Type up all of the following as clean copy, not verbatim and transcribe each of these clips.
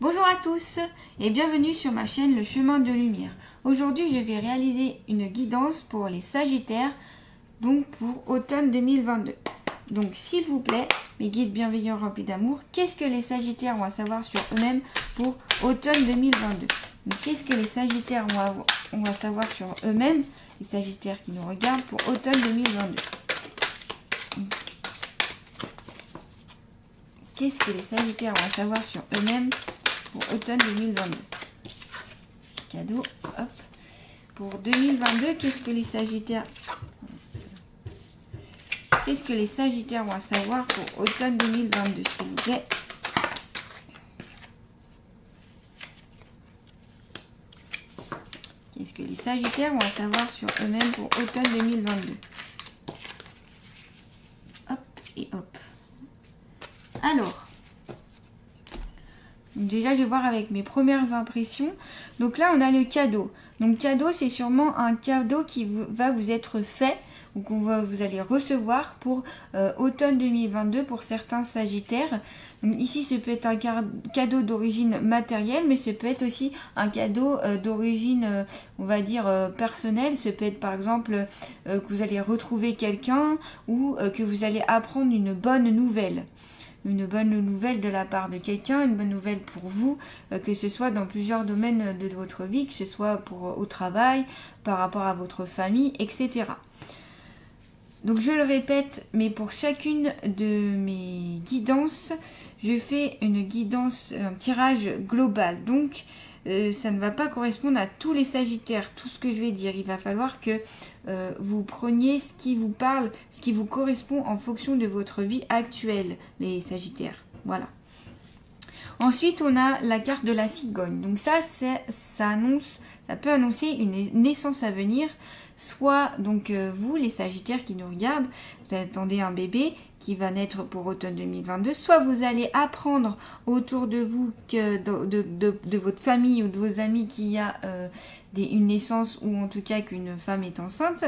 Bonjour à tous et bienvenue sur ma chaîne Le Chemin de Lumière. Aujourd'hui je vais réaliser une guidance pour les Sagittaires, donc pour automne 2022. Donc s'il vous plaît, mes guides bienveillants remplis d'amour, qu'est-ce que les Sagittaires ont à savoir sur eux-mêmes pour automne 2022? Qu'est-ce que les Sagittaires ont à savoir sur eux-mêmes, les Sagittaires qui nous regardent pour automne 2022? Qu'est-ce que les Sagittaires ont à savoir sur eux-mêmes pour automne 2022? Cadeau, hop. Pour 2022, qu'est-ce que les Sagittaires ont à savoir pour automne 2022, s'il vous plaît? Qu'est-ce que les Sagittaires ont à savoir sur eux-mêmes pour automne 2022? Hop et hop. Alors, déjà je vais voir avec mes premières impressions. Donc là on a le cadeau. Donc cadeau, c'est sûrement un cadeau qui va vous être fait, ou vous allez recevoir pour automne 2022 pour certains Sagittaires. Donc ici ce peut être un cadeau d'origine matérielle, mais ce peut être aussi un cadeau d'origine on va dire personnelle. Ce peut être par exemple que vous allez retrouver quelqu'un ou que vous allez apprendre une bonne nouvelle. Une bonne nouvelle de la part de quelqu'un, une bonne nouvelle pour vous, que ce soit dans plusieurs domaines de votre vie, que ce soit au travail, par rapport à votre famille, etc. Donc je le répète, mais pour chacune de mes guidances, je fais une guidance, un tirage global. Donc ça ne va pas correspondre à tous les Sagittaires, tout ce que je vais dire. Il va falloir que vous preniez ce qui vous parle, ce qui vous correspond en fonction de votre vie actuelle, les Sagittaires. Voilà. Ensuite, on a la carte de la cigogne. Donc ça peut annoncer une naissance à venir. Soit donc vous, les Sagittaires qui nous regardent, vous attendez un bébé qui va naître pour automne 2022, soit vous allez apprendre autour de vous que de votre famille ou de vos amis qu'il y a une naissance, ou en tout cas qu'une femme est enceinte.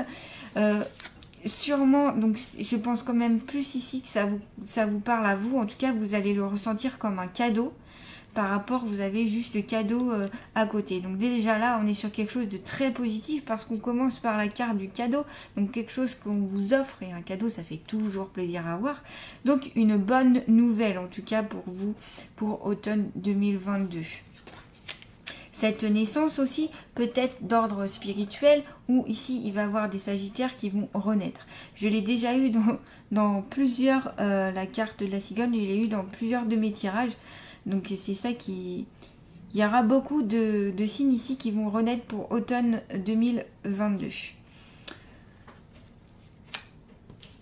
Sûrement, donc je pense quand même plus ici que ça vous parle à vous. En tout cas, vous allez le ressentir comme un cadeau. Par rapport, vous avez juste le cadeau à côté. Donc déjà là, on est sur quelque chose de très positif parce qu'on commence par la carte du cadeau. Donc quelque chose qu'on vous offre, et un cadeau, ça fait toujours plaisir à avoir. Donc une bonne nouvelle, en tout cas pour vous, pour automne 2022. Cette naissance aussi peut être d'ordre spirituel, où ici, il va y avoir des Sagittaires qui vont renaître. Je l'ai déjà eu dans plusieurs, la carte de la cigogne, je l'ai eu dans plusieurs de mes tirages. Donc c'est ça qui... Il y aura beaucoup de signes ici qui vont renaître pour automne 2022.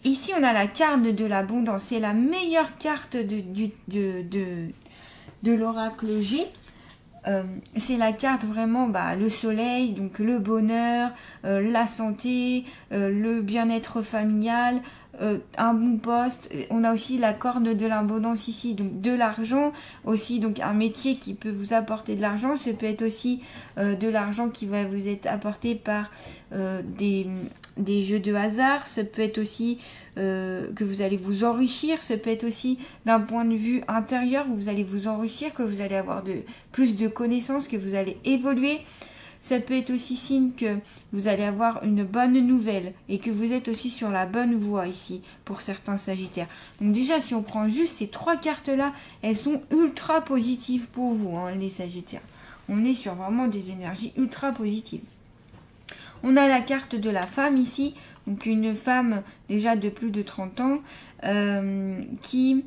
Ici, on a la carte de l'abondance. C'est la meilleure carte de l'oracle G. C'est la carte vraiment, le soleil, donc le bonheur, la santé, le bien-être familial, un bon poste. On a aussi la corne de l'abondance ici, donc de l'argent aussi, donc un métier qui peut vous apporter de l'argent. Ce peut être aussi de l'argent qui va vous être apporté par des jeux de hasard. Ça peut être aussi que vous allez vous enrichir. Ça peut être aussi d'un point de vue intérieur où vous allez vous enrichir, que vous allez avoir plus de connaissances, que vous allez évoluer. Ça peut être aussi signe que vous allez avoir une bonne nouvelle et que vous êtes aussi sur la bonne voie ici pour certains Sagittaires. Donc déjà, si on prend juste ces trois cartes-là, elles sont ultra positives pour vous, hein, les Sagittaires. On est sur vraiment des énergies ultra positives. On a la carte de la femme ici, donc une femme déjà de plus de 30 ans qui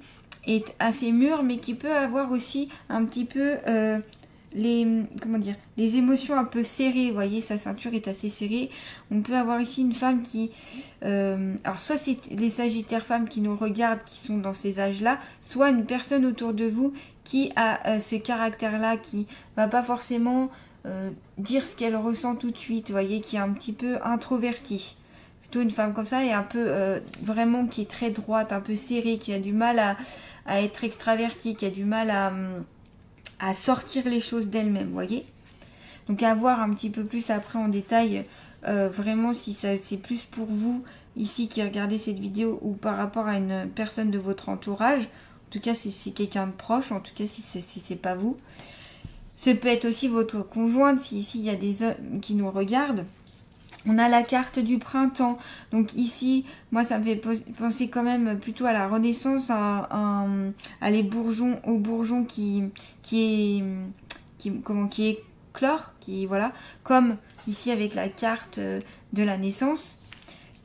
est assez mûre, mais qui peut avoir aussi un petit peu... les émotions un peu serrées. Vous voyez, sa ceinture est assez serrée. On peut avoir ici une femme qui... alors, soit c'est les Sagittaires femmes qui nous regardent, qui sont dans ces âges-là, soit une personne autour de vous qui a ce caractère-là, qui va pas forcément dire ce qu'elle ressent tout de suite. Vous voyez, qui est un petit peu introvertie. Plutôt une femme comme ça, et un peu vraiment qui est très droite, un peu serrée, qui a du mal à être extravertie, qui a du mal à sortir les choses d'elle-même, vous voyez. Donc à voir un petit peu plus après en détail, vraiment si c'est plus pour vous ici qui regardez cette vidéo ou par rapport à une personne de votre entourage. En tout cas, si c'est quelqu'un de proche, en tout cas, si c'est pas vous. Ce peut être aussi votre conjointe, si ici il y a des hommes qui nous regardent. On a la carte du printemps. Donc ici, moi, ça me fait penser quand même plutôt à la Renaissance, à les bourgeons, aux bourgeons qui éclore, voilà, comme ici avec la carte de la naissance,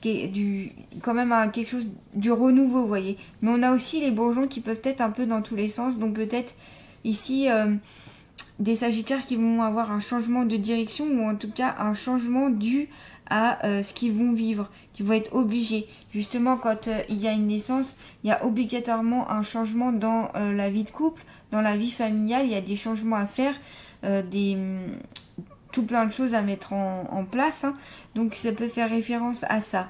qui est quand même quelque chose du renouveau, vous voyez. Mais on a aussi les bourgeons qui peuvent être un peu dans tous les sens, donc peut-être ici des sagittaires qui vont avoir un changement de direction ou en tout cas un changement dû à ce qu'ils vont vivre, qui vont être obligés. Justement, quand il y a une naissance, il y a obligatoirement un changement dans la vie de couple, dans la vie familiale, il y a des changements à faire, tout plein de choses à mettre en place, hein. Donc ça peut faire référence à ça.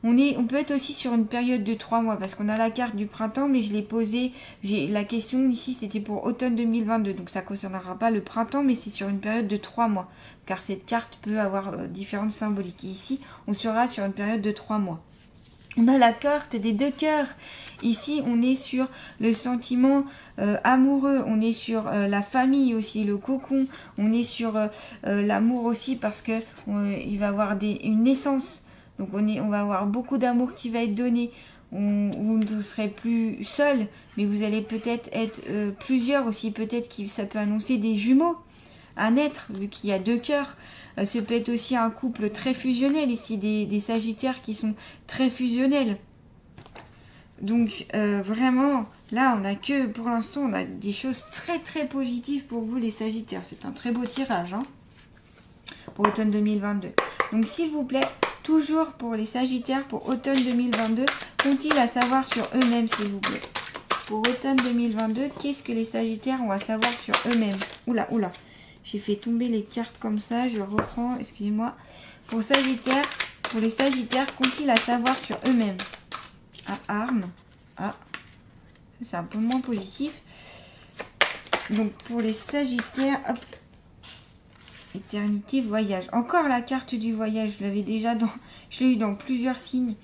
On peut être aussi sur une période de 3 mois parce qu'on a la carte du printemps, mais je l'ai posée. La question ici, c'était pour automne 2022. Donc ça ne concernera pas le printemps, mais c'est sur une période de 3 mois. Car cette carte peut avoir différentes symboliques. Et ici, on sera sur une période de 3 mois. On a la carte des 2 cœurs. Ici, on est sur le sentiment amoureux. On est sur la famille aussi, le cocon. On est sur l'amour aussi parce que il va y avoir une naissance. Donc on va avoir beaucoup d'amour qui va être donné. Vous ne serez plus seul, mais vous allez peut-être être plusieurs aussi. Peut-être que ça peut annoncer des jumeaux à naître, vu qu'il y a 2 cœurs. Ce peut être aussi un couple très fusionnel ici, des sagittaires qui sont très fusionnels. Donc vraiment, là on a que, pour l'instant, on a des choses très très positives pour vous les sagittaires. C'est un très beau tirage, hein, pour automne 2022. Donc s'il vous plaît, toujours pour les sagittaires, pour automne 2022, qu'ont-ils à savoir sur eux-mêmes, s'il vous plaît? Pour automne 2022, qu'est-ce que les sagittaires ont à savoir sur eux-mêmes? Oula, oula, j'ai fait tomber les cartes comme ça, je reprends, excusez-moi. Pour les sagittaires, qu'ont-ils à savoir sur eux-mêmes? Ah, arme. Ah, ça c'est un peu moins positif. Donc pour les sagittaires, hop. Éternité, voyage. Encore la carte du voyage. Je l'avais déjà je l'ai eu dans plusieurs signes.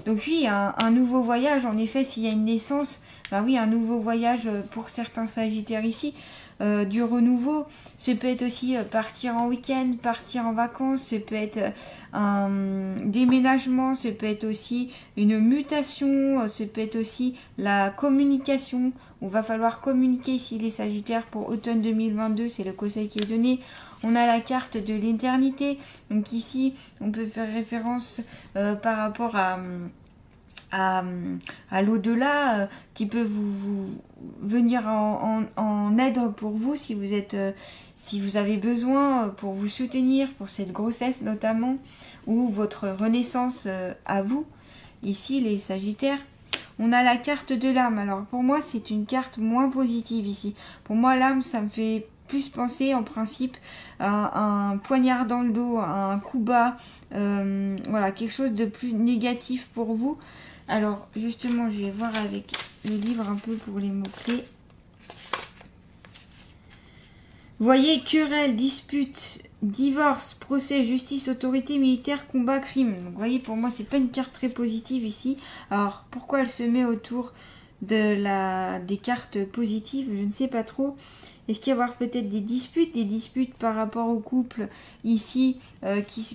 Donc oui, un nouveau voyage. En effet, s'il y a une naissance, bah oui, un nouveau voyage pour certains sagittaires ici. Du renouveau. Ce peut être aussi partir en week-end, partir en vacances. Ce peut être un déménagement. Ce peut être aussi une mutation. Ce peut être aussi la communication. Il va falloir communiquer ici les sagittaires pour automne 2022. C'est le conseil qui est donné. On a la carte de l'éternité. Donc ici, on peut faire référence par rapport à l'au-delà qui peut vous venir en aide pour vous si vous avez besoin, pour vous soutenir pour cette grossesse notamment, ou votre renaissance à vous. Ici, les sagittaires. On a la carte de l'âme. Alors pour moi, c'est une carte moins positive ici. Pour moi, l'âme, ça me fait plus penser en principe à un poignard dans le dos, à un coup bas, voilà, quelque chose de plus négatif pour vous. Alors justement, je vais voir avec le livre un peu pour les mots-clés. Voyez, querelle, dispute, divorce, procès, justice, autorité militaire, combat, crime. Donc vous voyez, pour moi, c'est pas une carte très positive ici. Alors pourquoi elle se met autour des cartes positives? Je ne sais pas trop. Est-ce qu'il y avoir peut-être des disputes par rapport au couple ici,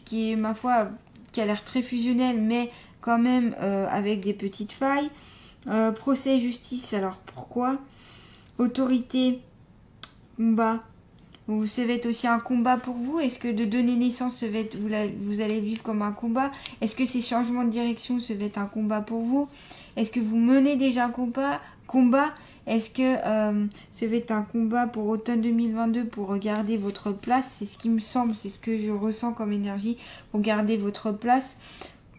qui est, ma foi, qui a l'air très fusionnel, mais quand même avec des petites failles. Procès, justice, alors pourquoi? Autorité, combat. Ça va être aussi un combat pour vous. Est-ce que de donner naissance, vous allez vivre comme un combat? Est-ce que ces changements de direction, ça va être un combat pour vous? Est-ce que vous menez déjà un combat? Est-ce que ça va être un combat pour automne 2022 pour regarder votre place? C'est ce qui me semble, c'est ce que je ressens comme énergie pour garder votre place.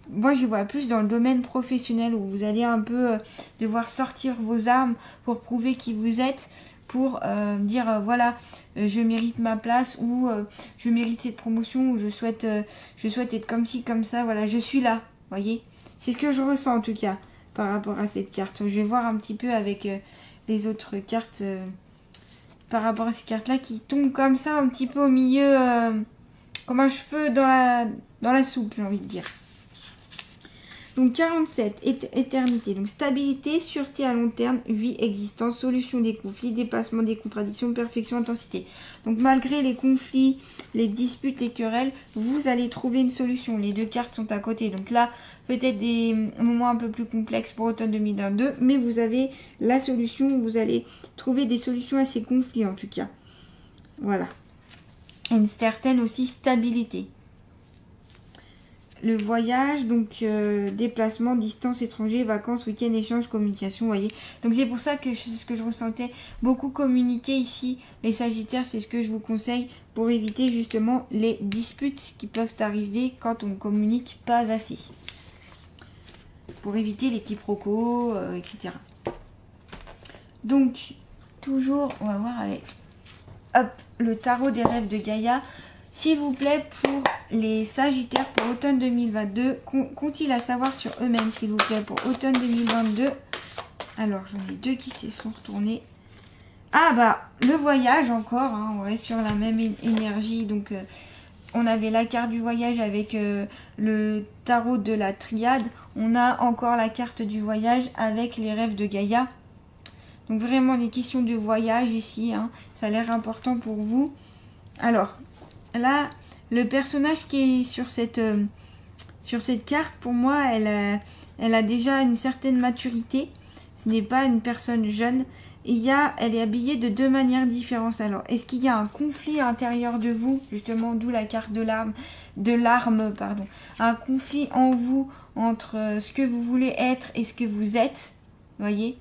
Moi, je vois plus dans le domaine professionnel où vous allez un peu devoir sortir vos armes pour prouver qui vous êtes, pour dire voilà, je mérite ma place, ou je mérite cette promotion, ou je souhaite être comme ci, comme ça, voilà, je suis là, voyez. C'est ce que je ressens en tout cas par rapport à cette carte. Je vais voir un petit peu avec les autres cartes par rapport à ces cartes-là qui tombent comme ça un petit peu au milieu, comme un cheveu dans la soupe, j'ai envie de dire. Donc 47, éternité. Donc stabilité, sûreté à long terme, vie, existence, solution des conflits, dépassement des contradictions, perfection, intensité. Donc malgré les conflits, les disputes, les querelles, vous allez trouver une solution. Les deux cartes sont à côté. Donc là, peut-être des moments un peu plus complexes pour automne 2022, mais vous avez la solution, vous allez trouver des solutions à ces conflits en tout cas. Voilà. Une certaine aussi stabilité. Le voyage, donc déplacement, distance, étranger, vacances, week-end, échange, communication, vous voyez. Donc c'est pour ça que c'est ce que je ressentais. Beaucoup communiquer ici, les Sagittaires, c'est ce que je vous conseille pour éviter justement les disputes qui peuvent arriver quand on ne communique pas assez. Pour éviter les quiproquos, etc. Donc, toujours, on va voir avec le tarot des rêves de Gaïa. S'il vous plaît, pour les Sagittaires, pour automne 2022, qu'ont-ils à savoir sur eux-mêmes, s'il vous plaît, pour automne 2022? Alors, j'en ai deux qui se sont retournés. Ah, bah, le voyage encore, hein, on reste sur la même énergie. Donc, on avait la carte du voyage avec le tarot de la triade. On a encore la carte du voyage avec les rêves de Gaïa. Donc, vraiment, des questions de voyage ici, hein, ça a l'air important pour vous. Alors, là, le personnage qui est sur cette carte, pour moi, elle a déjà une certaine maturité. Ce n'est pas une personne jeune. Elle est habillée de deux manières différentes. Alors, est-ce qu'il y a un conflit à l'intérieur de vous, justement, d'où la carte de l'arme, pardon. Un conflit en vous entre ce que vous voulez être et ce que vous êtes, voyez.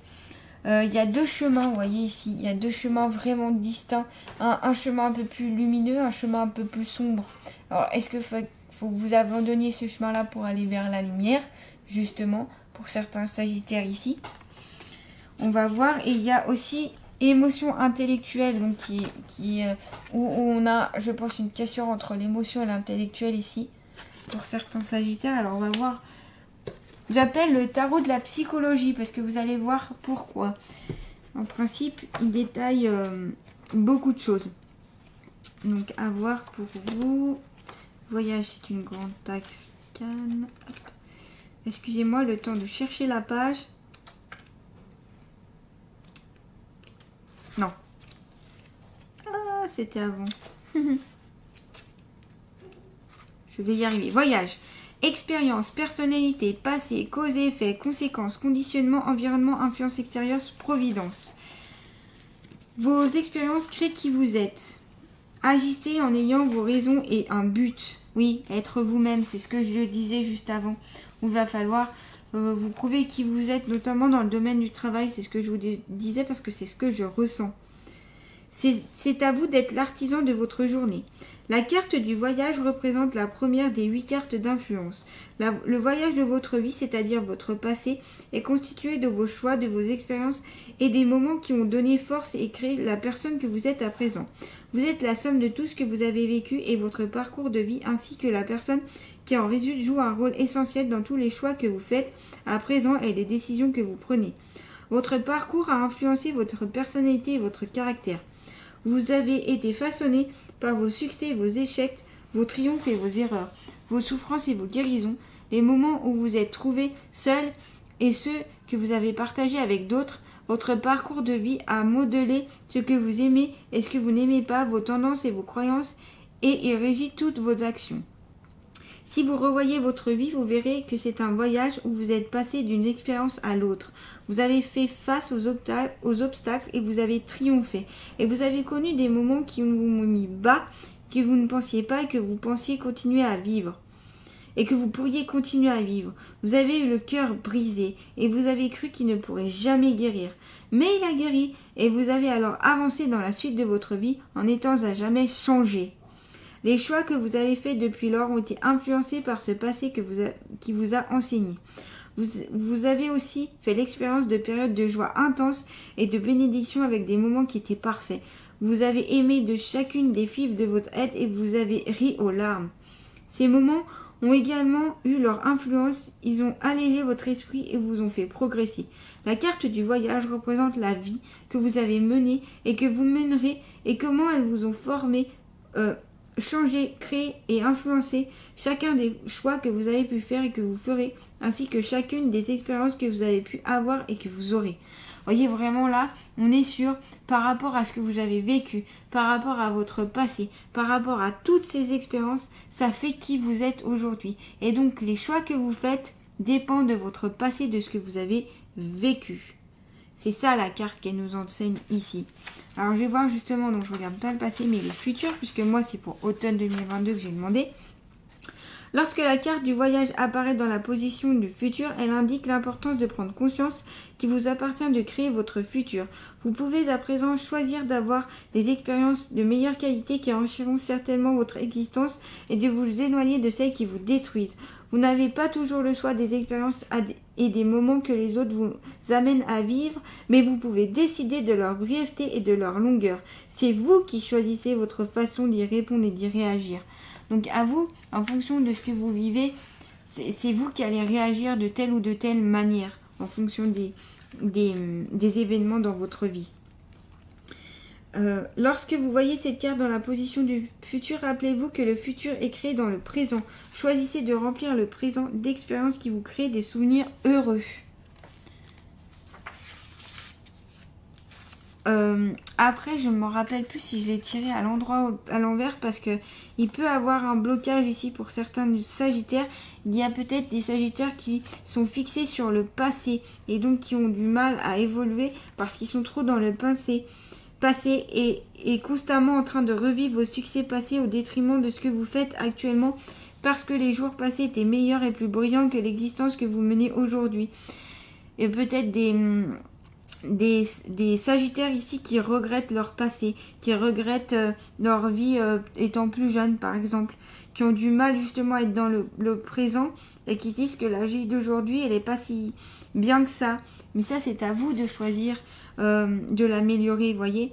Il y a deux chemins, vous voyez ici, il y a deux chemins vraiment distincts. Un chemin un peu plus lumineux, un chemin un peu plus sombre. Alors, est-ce que faut que vous abandonniez ce chemin-là pour aller vers la lumière, justement, pour certains Sagittaires ici? On va voir. Et il y a aussi émotion intellectuelle, donc où on a, je pense, une cassure entre l'émotion et l'intellectuel ici, pour certains Sagittaires. Alors, on va voir. J'appelle le tarot de la psychologie parce que vous allez voir pourquoi. En principe, il détaille beaucoup de choses. Donc, à voir pour vous. Voyage, c'est une grande tacane. Excusez-moi, le temps de chercher la page. Non. Ah, c'était avant. Je vais y arriver. Voyage. Expérience, personnalité, passé, cause et effet, conséquences, conditionnement, environnement, influence extérieure, providence. Vos expériences créent qui vous êtes. Agissez en ayant vos raisons et un but. Oui, être vous-même, c'est ce que je disais juste avant. Il va falloir vous prouver qui vous êtes, notamment dans le domaine du travail. C'est ce que je vous disais parce que c'est ce que je ressens. C'est à vous d'être l'artisan de votre journée. La carte du voyage représente la première des 8 cartes d'influence. Le voyage de votre vie, c'est-à-dire votre passé, est constitué de vos choix, de vos expériences et des moments qui ont donné force et créé la personne que vous êtes à présent. Vous êtes la somme de tout ce que vous avez vécu et votre parcours de vie ainsi que la personne qui en résulte joue un rôle essentiel dans tous les choix que vous faites à présent et les décisions que vous prenez. Votre parcours a influencé votre personnalité et votre caractère. Vous avez été façonné par vos succès, vos échecs, vos triomphes et vos erreurs, vos souffrances et vos guérisons, les moments où vous êtes trouvé seul et ceux que vous avez partagés avec d'autres. Votre parcours de vie a modelé ce que vous aimez et ce que vous n'aimez pas, vos tendances et vos croyances, et il régit toutes vos actions. Si vous revoyez votre vie, vous verrez que c'est un voyage où vous êtes passé d'une expérience à l'autre. Vous avez fait face aux obstacles et vous avez triomphé. Et vous avez connu des moments qui vous ont mis bas, que vous ne pensiez pas et que vous pensiez continuer à vivre. Et que vous pourriez continuer à vivre. Vous avez eu le cœur brisé et vous avez cru qu'il ne pourrait jamais guérir. Mais il a guéri et vous avez alors avancé dans la suite de votre vie en étant à jamais changé. Les choix que vous avez faits depuis lors ont été influencés par ce passé qui vous a enseigné. Vous avez aussi fait l'expérience de périodes de joie intense et de bénédiction avec des moments qui étaient parfaits. Vous avez aimé de chacune des fibres de votre être et vous avez ri aux larmes. Ces moments ont également eu leur influence, ils ont allégé votre esprit et vous ont fait progresser. La carte du voyage représente la vie que vous avez menée et que vous mènerez et comment elles vous ont formé changer, créer et influencer chacun des choix que vous avez pu faire et que vous ferez, ainsi que chacune des expériences que vous avez pu avoir et que vous aurez. Voyez, vraiment là, on est sur par rapport à ce que vous avez vécu, par rapport à votre passé, par rapport à toutes ces expériences, ça fait qui vous êtes aujourd'hui. Et donc les choix que vous faites dépendent de votre passé, de ce que vous avez vécu. C'est ça la carte qu'elle nous enseigne ici. Alors je vais voir justement, donc je regarde pas le passé mais le futur, puisque moi c'est pour automne 2022 que j'ai demandé. Lorsque la carte du voyage apparaît dans la position du futur, elle indique l'importance de prendre conscience qu'il vous appartient de créer votre futur. Vous pouvez à présent choisir d'avoir des expériences de meilleure qualité qui enrichiront certainement votre existence et de vous éloigner de celles qui vous détruisent. Vous n'avez pas toujours le choix des expériences et des moments que les autres vous amènent à vivre, mais vous pouvez décider de leur brièveté et de leur longueur. C'est vous qui choisissez votre façon d'y répondre et d'y réagir. Donc à vous, en fonction de ce que vous vivez, c'est vous qui allez réagir de telle ou de telle manière, en fonction des événements dans votre vie. Lorsque vous voyez cette carte dans la position du futur, rappelez-vous que le futur est créé dans le présent. Choisissez de remplir le présent d'expériences qui vous créent des souvenirs heureux. Après, je ne me rappelle plus si je l'ai tiré à l'envers parce que il peut avoir un blocage ici pour certains sagittaires. Il y a peut-être des sagittaires qui sont fixés sur le passé et donc qui ont du mal à évoluer parce qu'ils sont trop dans le passé et constamment en train de revivre vos succès passés au détriment de ce que vous faites actuellement parce que les jours passés étaient meilleurs et plus brillants que l'existence que vous menez aujourd'hui. Et peut-être des sagittaires ici qui regrettent leur passé, qui regrettent leur vie étant plus jeunes par exemple, qui ont du mal justement à être dans le présent et qui disent que la vie d'aujourd'hui elle n'est pas si bien que ça. Mais ça c'est à vous de choisir de l'améliorer, voyez.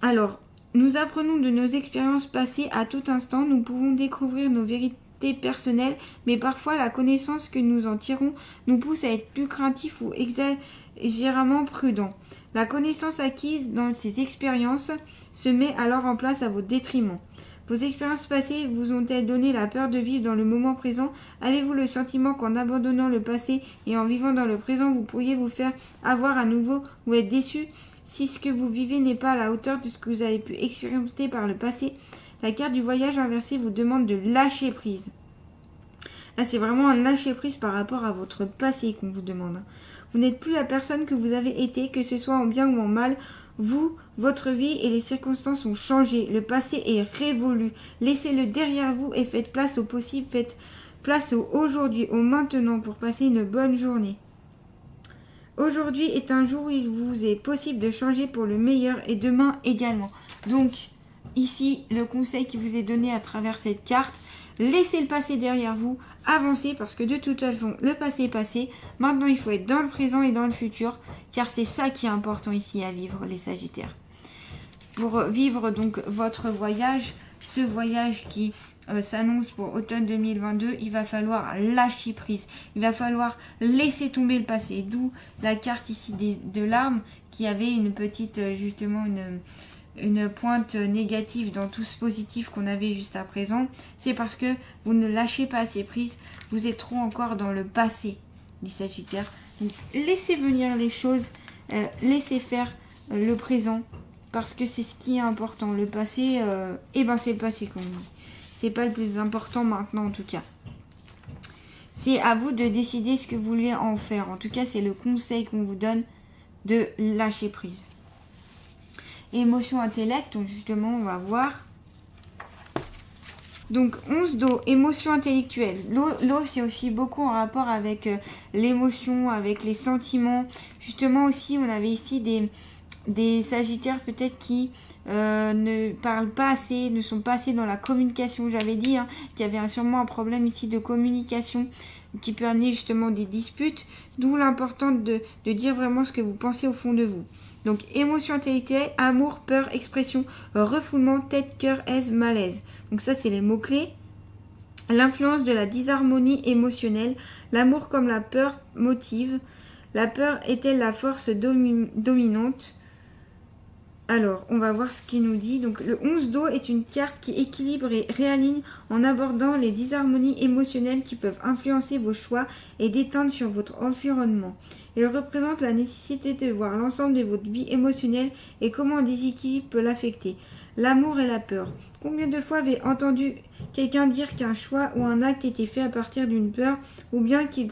Alors, nous apprenons de nos expériences passées à tout instant, nous pouvons découvrir nos vérités personnelles, mais parfois la connaissance que nous en tirons nous pousse à être plus craintifs ou exagérément prudents. La connaissance acquise dans ces expériences se met alors en place à votre détriment. Vos expériences passées vous ont-elles donné la peur de vivre dans le moment présent? Avez-vous le sentiment qu'en abandonnant le passé et en vivant dans le présent, vous pourriez vous faire avoir à nouveau ou être déçu si ce que vous vivez n'est pas à la hauteur de ce que vous avez pu expérimenter par le passé? La carte du voyage inversé vous demande de lâcher prise. Là, c'est vraiment un lâcher prise par rapport à votre passé qu'on vous demande. Vous n'êtes plus la personne que vous avez été, que ce soit en bien ou en mal. Vous, votre vie et les circonstances ont changé. Le passé est révolu. Laissez-le derrière vous et faites place au possible. Faites place au aujourd'hui, au maintenant pour passer une bonne journée. Aujourd'hui est un jour où il vous est possible de changer pour le meilleur et demain également. Donc, ici, le conseil qui vous est donné à travers cette carte, laissez le passé derrière vous, avancez parce que de toute façon, le passé est passé. Maintenant, il faut être dans le présent et dans le futur, car c'est ça qui est important ici à vivre, les Sagittaires. Pour vivre donc votre voyage, ce voyage qui s'annonce pour automne 2022, il va falloir lâcher prise. Il va falloir laisser tomber le passé. D'où la carte ici de l'arme qui avait une petite, justement, une pointe négative dans tout ce positif qu'on avait juste à présent. C'est parce que vous ne lâchez pas assez prise. Vous êtes trop encore dans le passé, les Sagittaires. Donc, laissez venir les choses. Laissez faire le présent. Parce que c'est ce qui est important. Le passé, c'est le passé comme on dit. C'est pas le plus important maintenant en tout cas. C'est à vous de décider ce que vous voulez en faire. En tout cas, c'est le conseil qu'on vous donne de lâcher prise. Émotion, intellect, donc justement, on va voir. Donc, 11 d'eau, émotion intellectuelle. L'eau, c'est aussi beaucoup en rapport avec l'émotion, avec les sentiments. Justement aussi, on avait ici des Sagittaires peut-être qui ne parlent pas assez, ne sont pas assez dans la communication. J'avais dit qu'il y avait sûrement un problème ici de communication qui peut amener justement des disputes, d'où l'importance de dire vraiment ce que vous pensez au fond de vous. Donc émotion intellectuelle, amour, peur, expression, refoulement, tête, cœur, aise, malaise. Donc ça c'est les mots-clés. L'influence de la disharmonie émotionnelle, l'amour comme la peur motive. La peur est-elle la force dominante? Alors, on va voir ce qu'il nous dit. Donc, le 11 d'eau est une carte qui équilibre et réaligne en abordant les disharmonies émotionnelles qui peuvent influencer vos choix et déteindre sur votre environnement. Elle représente la nécessité de voir l'ensemble de votre vie émotionnelle et comment un déséquilibre peut l'affecter. L'amour et la peur. Combien de fois avez-vous entendu quelqu'un dire qu'un choix ou un acte était fait à partir d'une peur, ou bien qu'il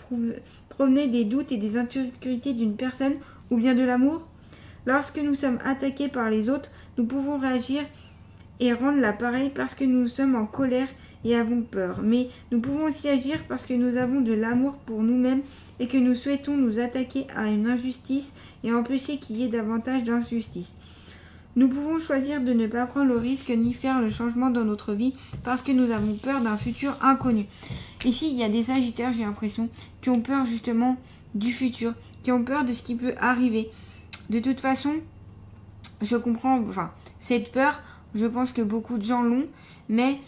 provenait des doutes et des insécurités d'une personne, ou bien de l'amour? Lorsque nous sommes attaqués par les autres, nous pouvons réagir et rendre l'appareil parce que nous sommes en colère et avons peur. Mais nous pouvons aussi agir parce que nous avons de l'amour pour nous-mêmes et que nous souhaitons nous attaquer à une injustice et empêcher qu'il y ait davantage d'injustice. Nous pouvons choisir de ne pas prendre le risque ni faire le changement dans notre vie parce que nous avons peur d'un futur inconnu. Ici, il y a des Sagittaires, j'ai l'impression, qui ont peur justement du futur, qui ont peur de ce qui peut arriver. De toute façon, je comprends, cette peur, je pense que beaucoup de gens l'ont, mais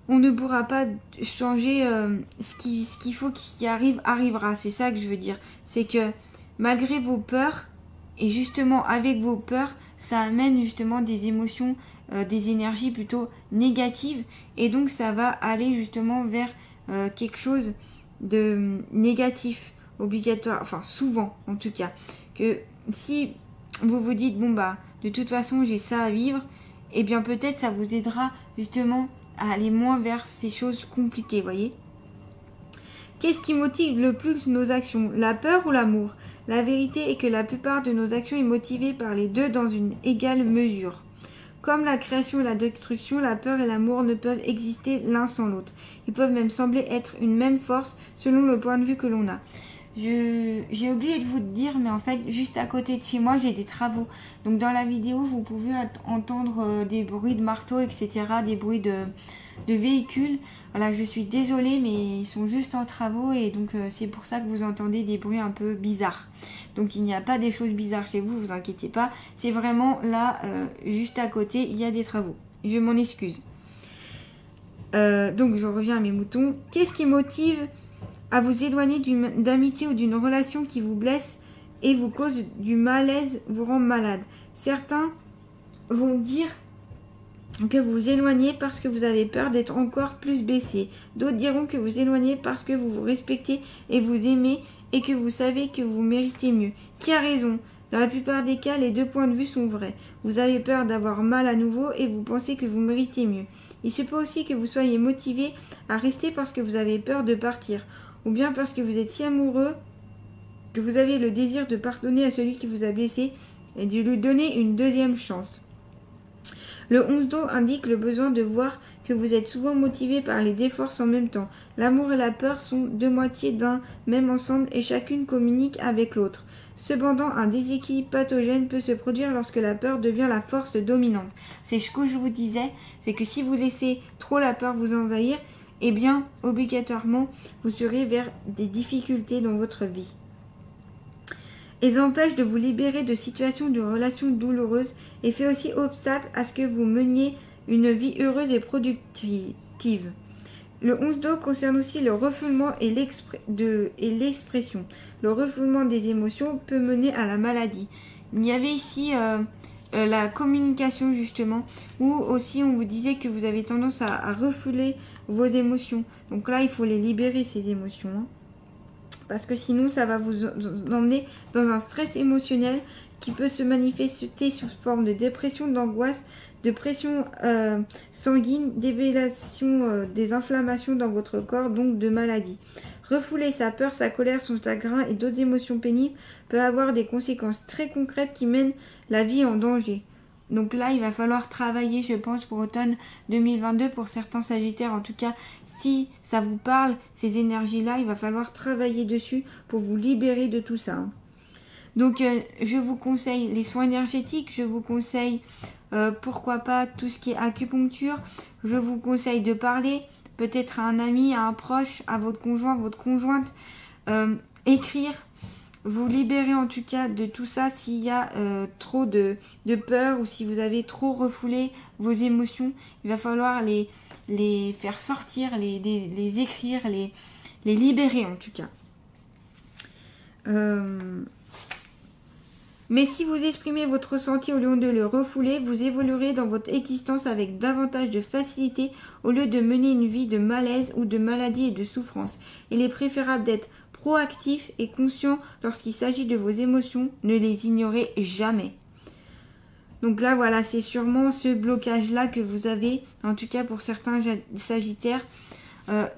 on ne pourra pas changer ce qu'il faut qu'il arrive, arrivera. C'est ça que je veux dire. C'est que malgré vos peurs, et justement avec vos peurs, ça amène justement des émotions, des énergies plutôt négatives, et donc ça va aller justement vers quelque chose de négatif, obligatoire, enfin souvent en tout cas, que si vous vous dites, bon bah, de toute façon j'ai ça à vivre, et bien peut-être ça vous aidera justement à aller moins vers ces choses compliquées, voyez. Qu'est-ce qui motive le plus nos actions, la peur ou l'amour? La vérité est que la plupart de nos actions est motivée par les deux dans une égale mesure. Comme la création et la destruction, la peur et l'amour ne peuvent exister l'un sans l'autre. Ils peuvent même sembler être une même force selon le point de vue que l'on a. J'ai oublié de vous dire, mais en fait, juste à côté de chez moi, j'ai des travaux. Donc dans la vidéo, vous pouvez entendre des bruits de marteau, etc., des bruits de véhicules. Voilà, je suis désolée, mais ils sont juste en travaux et donc c'est pour ça que vous entendez des bruits un peu bizarres. Donc il n'y a pas des choses bizarres chez vous, vous inquiétez pas. C'est vraiment là, juste à côté, il y a des travaux. Je m'en excuse. Donc je reviens à mes moutons. Qu'est-ce qui motive à vous éloigner d'amitié ou d'une relation qui vous blesse et vous cause du malaise, vous rend malade? Certains vont dire que vous vous éloignez parce que vous avez peur d'être encore plus blessé. D'autres diront que vous éloignez parce que vous vous respectez et vous aimez et que vous savez que vous méritez mieux. Qui a raison? Dans la plupart des cas, les deux points de vue sont vrais. Vous avez peur d'avoir mal à nouveau et vous pensez que vous méritez mieux. Il se peut aussi que vous soyez motivé à rester parce que vous avez peur de partir, ou bien parce que vous êtes si amoureux que vous avez le désir de pardonner à celui qui vous a blessé et de lui donner une deuxième chance. Le 11 d'eau indique le besoin de voir que vous êtes souvent motivé par les deux forces en même temps. L'amour et la peur sont deux moitiés d'un même ensemble et chacune communique avec l'autre. Cependant, un déséquilibre pathogène peut se produire lorsque la peur devient la force dominante. C'est ce que je vous disais, c'est que si vous laissez trop la peur vous envahir, eh bien, obligatoirement, vous serez vers des difficultés dans votre vie. Ils empêchent de vous libérer de situations de relations douloureuses et fait aussi obstacle à ce que vous meniez une vie heureuse et productive. Le 11 d'eau concerne aussi le refoulement et l'expression. Le refoulement des émotions peut mener à la maladie. Il y avait ici la communication justement, où aussi on vous disait que vous avez tendance à refouler vos émotions. Donc là, il faut les libérer, ces émotions. Parce que sinon, ça va vous emmener dans un stress émotionnel qui peut se manifester sous forme de dépression, d'angoisse, de pression sanguine, d'élévation des inflammations dans votre corps, donc de maladie. Refouler sa peur, sa colère, son chagrin et d'autres émotions pénibles peut avoir des conséquences très concrètes qui mènent la vie en danger. Donc là, il va falloir travailler, je pense, pour automne 2022, pour certains Sagittaires. En tout cas, si ça vous parle, ces énergies-là, il va falloir travailler dessus pour vous libérer de tout ça. Donc, je vous conseille les soins énergétiques, je vous conseille, pourquoi pas, tout ce qui est acupuncture. Je vous conseille de parler, peut-être à un ami, à un proche, à votre conjoint, votre conjointe, écrire. Vous libérer en tout cas de tout ça s'il y a trop de peur ou si vous avez trop refoulé vos émotions. Il va falloir les faire sortir, les écrire, les Mais si vous exprimez votre ressenti au lieu de le refouler, vous évoluerez dans votre existence avec davantage de facilité au lieu de mener une vie de malaise ou de maladie et de souffrance. Il est préférable d'être proactif et conscient lorsqu'il s'agit de vos émotions. Ne les ignorez jamais. Donc là, voilà, c'est sûrement ce blocage-là que vous avez, en tout cas pour certains sagittaires,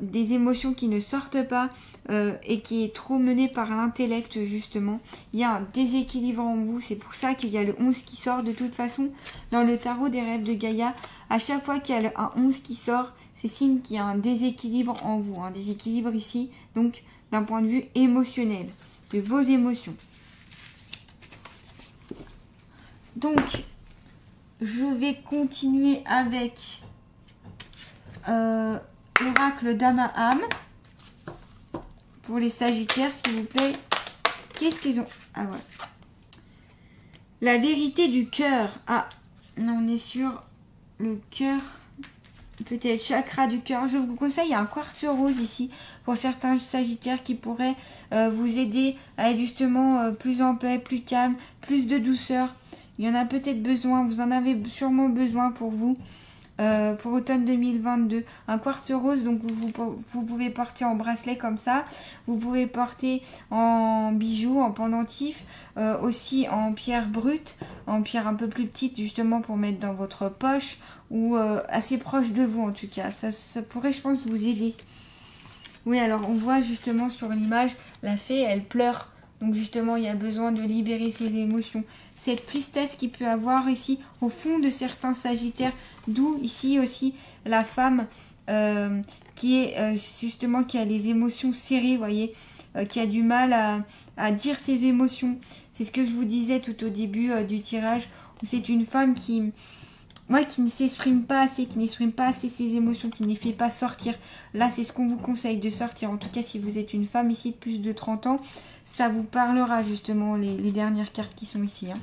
des émotions qui ne sortent pas et qui est trop mené par l'intellect, justement. Il y a un déséquilibre en vous, c'est pour ça qu'il y a le 11 qui sort. De toute façon, dans le tarot des rêves de Gaïa, à chaque fois qu'il y a un 11 qui sort, c'est signe qu'il y a un déséquilibre en vous, un déséquilibre ici, donc d'un point de vue émotionnel, de vos émotions. Donc, je vais continuer avec l'oracle d'Amaham pour les sagittaires, s'il vous plaît. Qu'est-ce qu'ils ont? Ah ouais. La vérité du cœur. Ah, non, on est sur le cœur. Peut-être chakra du cœur. Je vous conseille un quartz rose ici pour certains sagittaires qui pourraient vous aider à être justement plus en paix, plus calme, plus de douceur. Il y en a peut-être besoin, vous en avez sûrement besoin pour vous, pour automne 2022. Un quartz rose, donc vous pouvez porter en bracelet comme ça, vous pouvez porter en bijoux, en pendentif, aussi en pierre brute, en pierre un peu plus petite justement pour mettre dans votre poche, ou assez proche de vous en tout cas. Ça pourrait, je pense, vous aider. Oui, alors on voit justement sur l'image, la fée, elle pleure. Donc justement, il y a besoin de libérer ses émotions. Cette tristesse qu'il peut avoir ici au fond de certains sagittaires, d'où ici aussi la femme qui est justement qui a les émotions serrées, vous voyez, qui a du mal à dire ses émotions. C'est ce que je vous disais tout au début du tirage, où c'est une femme qui ne s'exprime pas assez, qui n'exprime pas assez ses émotions, qui ne les fait pas sortir. Là, c'est ce qu'on vous conseille de sortir. En tout cas, si vous êtes une femme ici de plus de 30 ans, ça vous parlera justement les dernières cartes qui sont ici. Hein.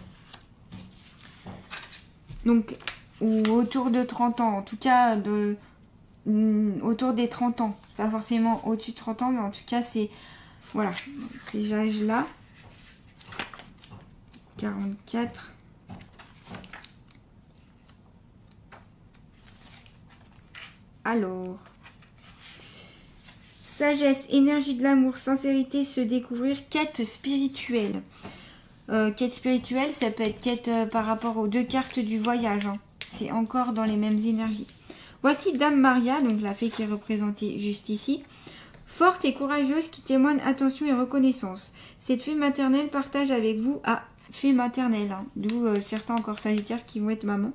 Donc, ou autour de 30 ans. En tout cas, autour des 30 ans. Pas forcément au-dessus de 30 ans, mais en tout cas, c'est... Voilà, ces âges-là. 44. Alors... Sagesse, énergie de l'amour, sincérité, se découvrir, quête spirituelle. Quête spirituelle, ça peut être quête par rapport aux deux cartes du voyage. Hein. C'est encore dans les mêmes énergies. Voici Dame Maria, donc la fée qui est représentée juste ici. Forte et courageuse qui témoigne attention et reconnaissance. Cette fée maternelle partage avec vous... Ah, fée maternelle, hein, d'où certains encore sagittaires qui vont être maman.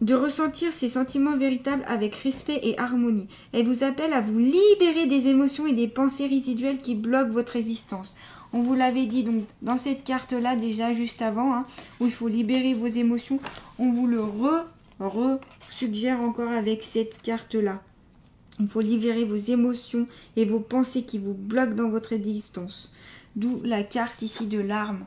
De ressentir ses sentiments véritables avec respect et harmonie. Elle vous appelle à vous libérer des émotions et des pensées résiduelles qui bloquent votre existence. On vous l'avait dit donc dans cette carte-là déjà juste avant, hein, où il faut libérer vos émotions. On vous le suggère encore avec cette carte-là. Il faut libérer vos émotions et vos pensées qui vous bloquent dans votre existence. D'où la carte ici de l'arme.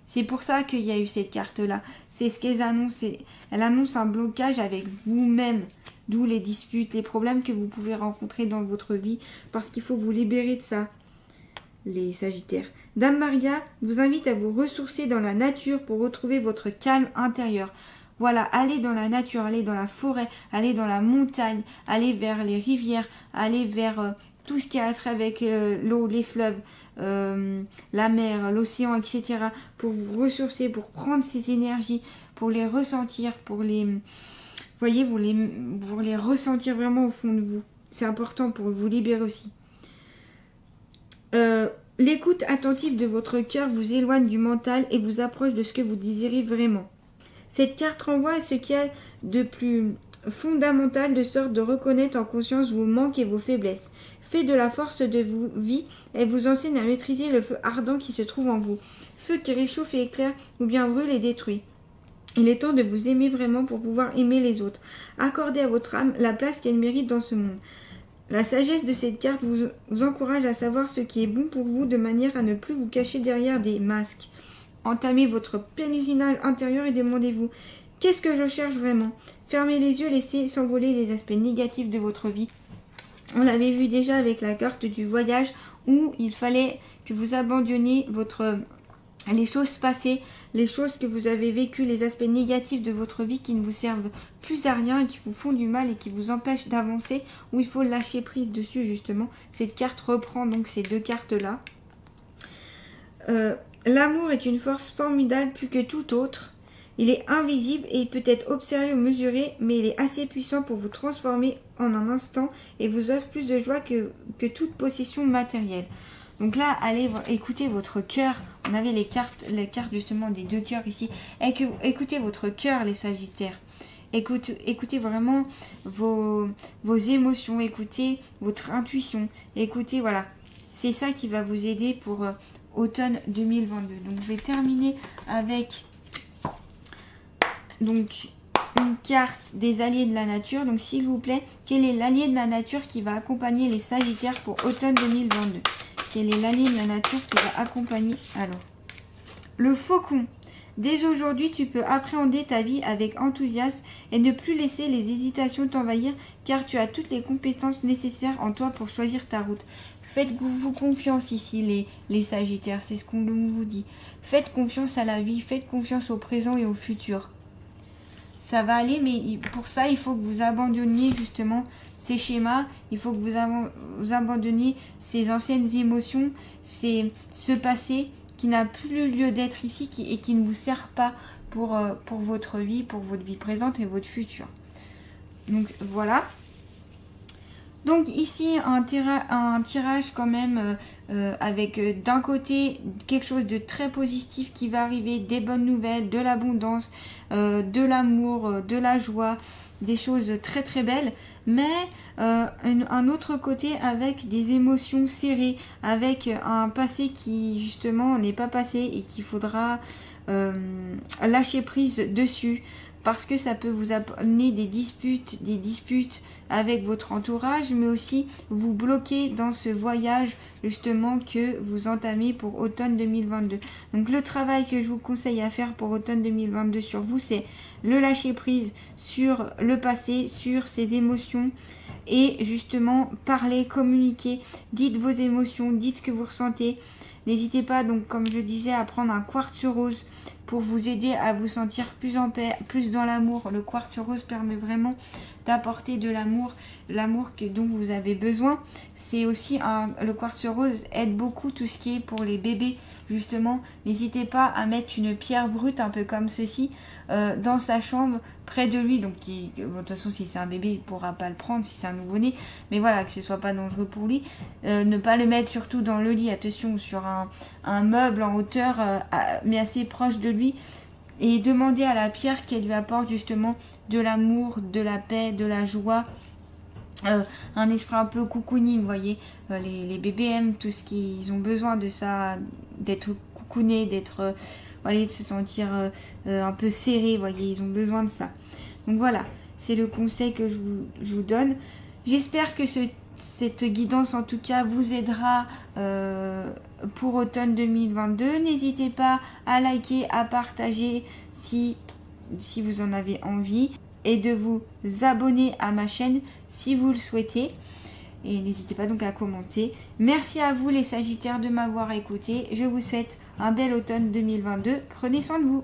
C'est pour ça qu'il y a eu cette carte-là. C'est ce qu'elle annonce. Elle annonce un blocage avec vous-même. D'où les disputes, les problèmes que vous pouvez rencontrer dans votre vie. Parce qu'il faut vous libérer de ça, les sagittaires. Dame Maria vous invite à vous ressourcer dans la nature pour retrouver votre calme intérieur. Voilà, allez dans la nature, allez dans la forêt, allez dans la montagne, allez vers les rivières, allez vers tout ce qui a trait avec l'eau, les fleuves. La mer, l'océan, etc. pour vous ressourcer, pour prendre ces énergies, pour les ressentir, pour les... voyez, vous les ressentir vraiment au fond de vous. C'est important pour vous libérer aussi. L'écoute attentive de votre cœur vous éloigne du mental et vous approche de ce que vous désirez vraiment. Cette carte renvoie à ce qu'il y a de plus fondamental, de sorte de reconnaître en conscience vos manques et vos faiblesses. Fait de la force de vos vies, elle vous enseigne à maîtriser le feu ardent qui se trouve en vous. Feu qui réchauffe et éclaire ou bien brûle et détruit. Il est temps de vous aimer vraiment pour pouvoir aimer les autres. Accordez à votre âme la place qu'elle mérite dans ce monde. La sagesse de cette carte vous encourage à savoir ce qui est bon pour vous de manière à ne plus vous cacher derrière des masques. Entamez votre pèlerinage intérieur et demandez-vous « Qu'est-ce que je cherche vraiment ?» Fermez les yeux, laissez s'envoler les aspects négatifs de votre vie. On l'avait vu déjà avec la carte du voyage où il fallait que vous abandonniez votre les choses passées, les choses que vous avez vécues, les aspects négatifs de votre vie qui ne vous servent plus à rien et qui vous font du mal et qui vous empêchent d'avancer, où il faut lâcher prise dessus justement. Cette carte reprend donc ces deux cartes-là. L'amour est une force formidable plus que tout autre. Il est invisible et il peut être observé ou mesuré, mais il est assez puissant pour vous transformer en un instant et vous offre plus de joie que toute possession matérielle. Donc là, allez écouter votre cœur. On avait les cartes justement des deux cœurs ici. Écoutez votre cœur, les Sagittaires. Écoutez vraiment vos émotions, écoutez votre intuition. Écoutez, voilà. C'est ça qui va vous aider pour automne 2022. Donc je vais terminer avec donc une carte des alliés de la nature. Donc s'il vous plaît, quel est l'allié de la nature qui va accompagner les Sagittaires pour automne 2022 ? Quel est l'allié de la nature qui va accompagner? Alors, le faucon. Dès aujourd'hui, tu peux appréhender ta vie avec enthousiasme et ne plus laisser les hésitations t'envahir car tu as toutes les compétences nécessaires en toi pour choisir ta route. Faites-vous confiance ici les Sagittaires, c'est ce qu'on vous dit. Faites confiance à la vie, faites confiance au présent et au futur. Ça va aller, mais pour ça, il faut que vous abandonniez justement ces schémas. Il faut que vous abandonniez ces anciennes émotions, ce passé qui n'a plus lieu d'être ici et qui ne vous sert pas pour votre vie, pour votre vie présente et votre futur. Donc voilà. Donc ici un tirage quand même avec d'un côté quelque chose de très positif qui va arriver, des bonnes nouvelles, de l'abondance, de l'amour, de la joie, des choses très très belles, mais un autre côté avec des émotions serrées, avec un passé qui justement n'est pas passé et qu'il faudra lâcher prise dessus. Parce que ça peut vous amener des disputes avec votre entourage, mais aussi vous bloquer dans ce voyage justement que vous entamez pour automne 2022. Donc le travail que je vous conseille à faire pour automne 2022 sur vous, c'est le lâcher prise sur le passé, sur ses émotions et justement parler, communiquer, dites vos émotions, dites ce que vous ressentez. N'hésitez pas donc, comme je disais, à prendre un quartz rose pour vous aider à vous sentir plus en paix, plus dans l'amour. Le quartz rose permet vraiment d'apporter de l'amour, dont vous avez besoin. C'est aussi le quartz rose aide beaucoup tout ce qui est pour les bébés. Justement, n'hésitez pas à mettre une pierre brute, un peu comme ceci, dans sa chambre, près de lui. Donc, de toute façon, si c'est un bébé, il ne pourra pas le prendre, si c'est un nouveau-né. Mais voilà, que ce soit pas dangereux pour lui. Ne pas le mettre surtout dans le lit, attention, sur un meuble en hauteur, mais assez proche de lui. Et demander à la pierre qu'elle lui apporte justement de l'amour, de la paix, de la joie. Un esprit un peu cocooning, vous voyez, les bébés aiment tout ce qu'ils ont besoin de ça, d'être coucounés, de se sentir un peu serrés, vous voyez, ils ont besoin de ça. Donc voilà, c'est le conseil que je vous donne. J'espère que cette guidance en tout cas vous aidera pour automne 2022. N'hésitez pas à liker, à partager si vous en avez envie et de vous abonner à ma chaîne si vous le souhaitez. Et n'hésitez pas donc à commenter. Merci à vous les Sagittaires de m'avoir écouté. Je vous souhaite un bel automne 2022. Prenez soin de vous.